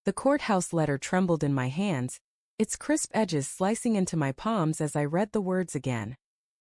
The courthouse letter trembled in my hands, its crisp edges slicing into my palms as I read the words again.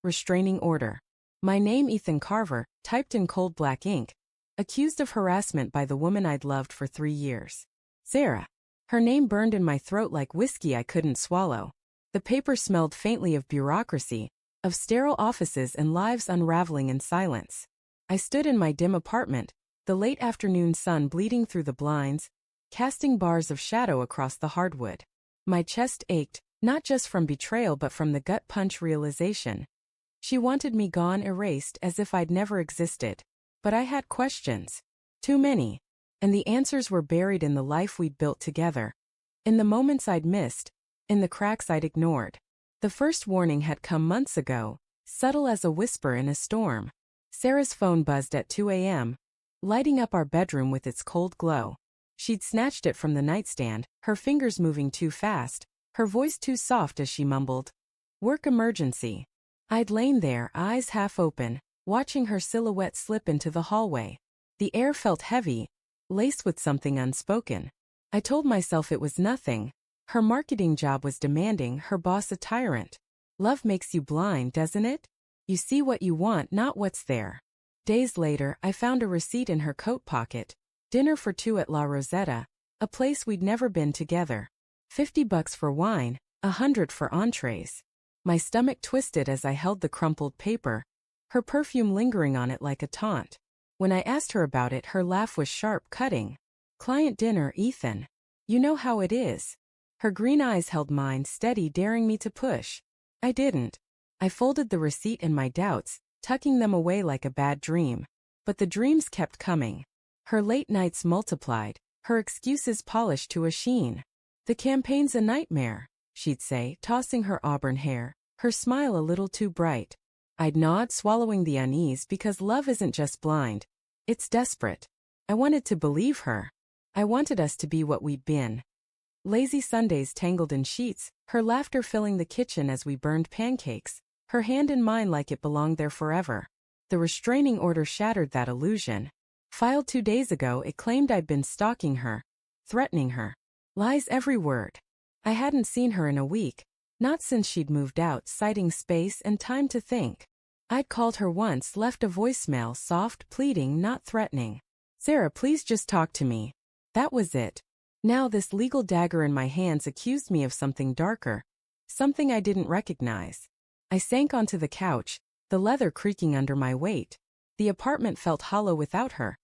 Restraining order. My name Ethan Carver, typed in cold black ink, accused of harassment by the woman I'd loved for 3 years. Sarah. Her name burned in my throat like whiskey I couldn't swallow. The paper smelled faintly of bureaucracy, of sterile offices and lives unraveling in silence. I stood in my dim apartment, the late afternoon sun bleeding through the blinds, casting bars of shadow across the hardwood. My chest ached, not just from betrayal but from the gut-punch realization. She wanted me gone, erased, as if I'd never existed. But I had questions. Too many. And the answers were buried in the life we'd built together. In the moments I'd missed, in the cracks I'd ignored. The first warning had come months ago, subtle as a whisper in a storm. Sarah's phone buzzed at 2 a.m., lighting up our bedroom with its cold glow. She'd snatched it from the nightstand, her fingers moving too fast, her voice too soft as she mumbled, "Work emergency." I'd lain there, eyes half open, watching her silhouette slip into the hallway. The air felt heavy, laced with something unspoken. I told myself it was nothing. Her marketing job was demanding, her boss a tyrant. Love makes you blind, doesn't it? You see what you want, not what's there. Days later, I found a receipt in her coat pocket. Dinner for 2 at La Rosetta, a place we'd never been together. $50 for wine, $100 for entrees. My stomach twisted as I held the crumpled paper, her perfume lingering on it like a taunt. When I asked her about it, her laugh was sharp, cutting. "Client dinner, Ethan. You know how it is." Her green eyes held mine, steady, daring me to push. I didn't. I folded the receipt in my doubts, tucking them away like a bad dream. But the dreams kept coming. Her late nights multiplied, her excuses polished to a sheen. "The campaign's a nightmare," she'd say, tossing her auburn hair, her smile a little too bright. I'd nod, swallowing the unease, because love isn't just blind. It's desperate. I wanted to believe her. I wanted us to be what we'd been. Lazy Sundays tangled in sheets, her laughter filling the kitchen as we burned pancakes, her hand in mine like it belonged there forever. The restraining order shattered that illusion. Filed 2 days ago, it claimed I'd been stalking her, threatening her. Lies every word. I hadn't seen her in a week, not since she'd moved out, citing space and time to think. I'd called her once, left a voicemail, soft, pleading, not threatening. "Sarah, please just talk to me." That was it. Now this legal dagger in my hands accused me of something darker, something I didn't recognize. I sank onto the couch, the leather creaking under my weight. The apartment felt hollow without her.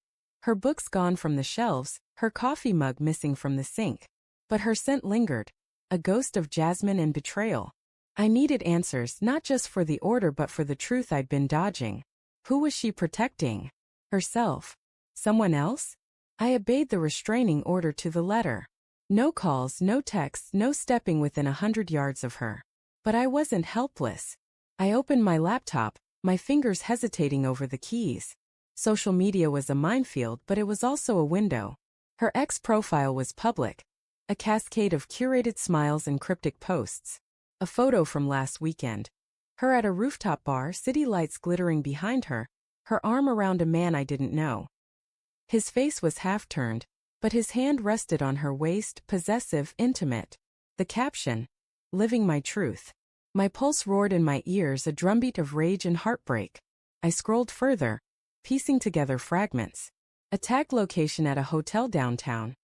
Her books gone from the shelves, her coffee mug missing from the sink. But her scent lingered, a ghost of jasmine and betrayal. I needed answers, not just for the order but for the truth I'd been dodging. Who was she protecting? Herself? Someone else? I obeyed the restraining order to the letter. No calls, no texts, no stepping within 100 yards of her. But I wasn't helpless. I opened my laptop, my fingers hesitating over the keys. Social media was a minefield, but it was also a window. Her ex profile was public. A cascade of curated smiles and cryptic posts. A photo from last weekend. Her at a rooftop bar, city lights glittering behind her, her arm around a man I didn't know. His face was half-turned, but his hand rested on her waist, possessive, intimate. The caption, "Living my truth." My pulse roared in my ears, a drumbeat of rage and heartbreak. I scrolled further, piecing together fragments. A tagged location at a hotel downtown.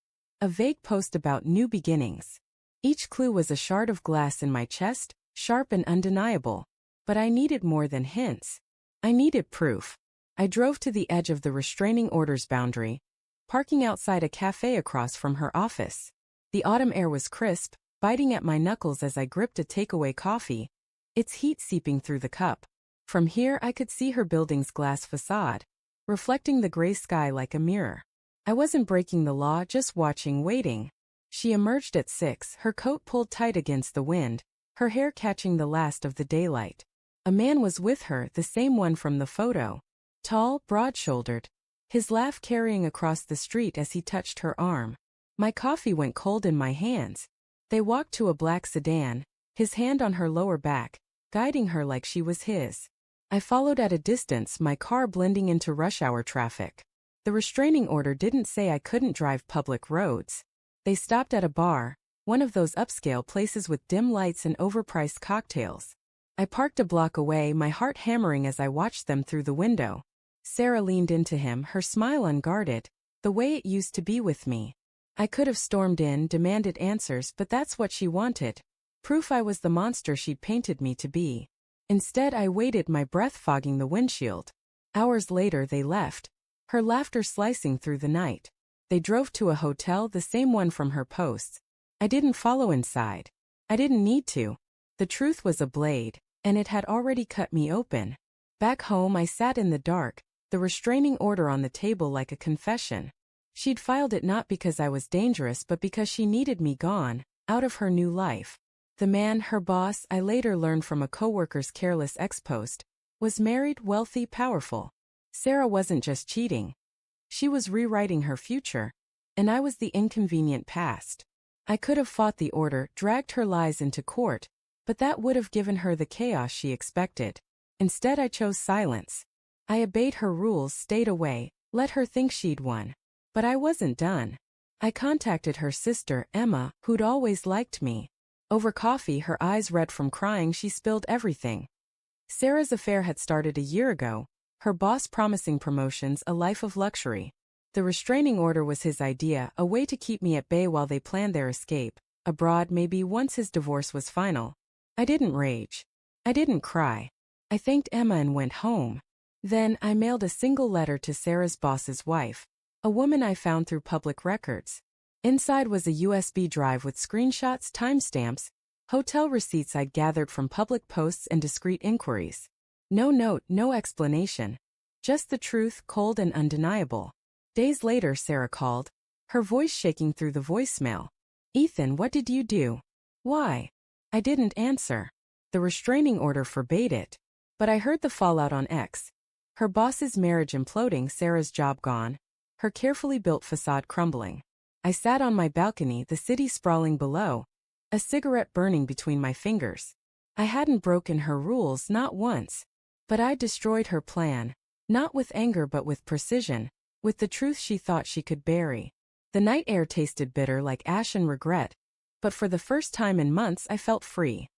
A vague post about new beginnings. Each clue was a shard of glass in my chest, sharp and undeniable. But I needed more than hints. I needed proof. I drove to the edge of the restraining order's boundary, parking outside a cafe across from her office. The autumn air was crisp, biting at my knuckles as I gripped a takeaway coffee, its heat seeping through the cup. From here I could see her building's glass facade, reflecting the gray sky like a mirror. I wasn't breaking the law, just watching, waiting. She emerged at 6, her coat pulled tight against the wind, her hair catching the last of the daylight. A man was with her, the same one from the photo. Tall, broad-shouldered, his laugh carrying across the street as he touched her arm. My coffee went cold in my hands. They walked to a black sedan, his hand on her lower back, guiding her like she was his. I followed at a distance, my car blending into rush hour traffic. The restraining order didn't say I couldn't drive public roads. They stopped at a bar, one of those upscale places with dim lights and overpriced cocktails. I parked a block away, my heart hammering as I watched them through the window. Sarah leaned into him, her smile unguarded, the way it used to be with me. I could have stormed in, demanded answers, but that's what she wanted. Proof I was the monster she'd painted me to be. Instead, I waited, my breath fogging the windshield. Hours later, they left, her laughter slicing through the night. They drove to a hotel, the same one from her posts. I didn't follow inside. I didn't need to. The truth was a blade, and it had already cut me open. Back home, I sat in the dark, the restraining order on the table like a confession. She'd filed it not because I was dangerous but because she needed me gone, out of her new life. The man, her boss, I later learned from a coworker's careless ex-post, was married, wealthy, powerful. Sarah wasn't just cheating. She was rewriting her future, and I was the inconvenient past. I could have fought the order, dragged her lies into court, but that would have given her the chaos she expected. Instead, I chose silence. I obeyed her rules, stayed away, let her think she'd won. But I wasn't done. I contacted her sister, Emma, who'd always liked me. Over coffee, her eyes red from crying, she spilled everything. Sarah's affair had started a year ago, her boss promising promotions, a life of luxury. The restraining order was his idea, a way to keep me at bay while they planned their escape, abroad maybe once his divorce was final. I didn't rage. I didn't cry. I thanked Emma and went home. Then, I mailed a single letter to Sarah's boss's wife, a woman I found through public records. Inside was a USB drive with screenshots, timestamps, hotel receipts I'd gathered from public posts and discreet inquiries. No note, no explanation. Just the truth, cold and undeniable. Days later, Sarah called, her voice shaking through the voicemail. "Ethan, what did you do?" "Why?" I didn't answer. The restraining order forbade it. But I heard the fallout on X. Her boss's marriage imploding, Sarah's job gone, her carefully built facade crumbling. I sat on my balcony, the city sprawling below, a cigarette burning between my fingers. I hadn't broken her rules, not once. But I destroyed her plan, not with anger but with precision, with the truth she thought she could bury. The night air tasted bitter like ash and regret, but for the first time in months I felt free.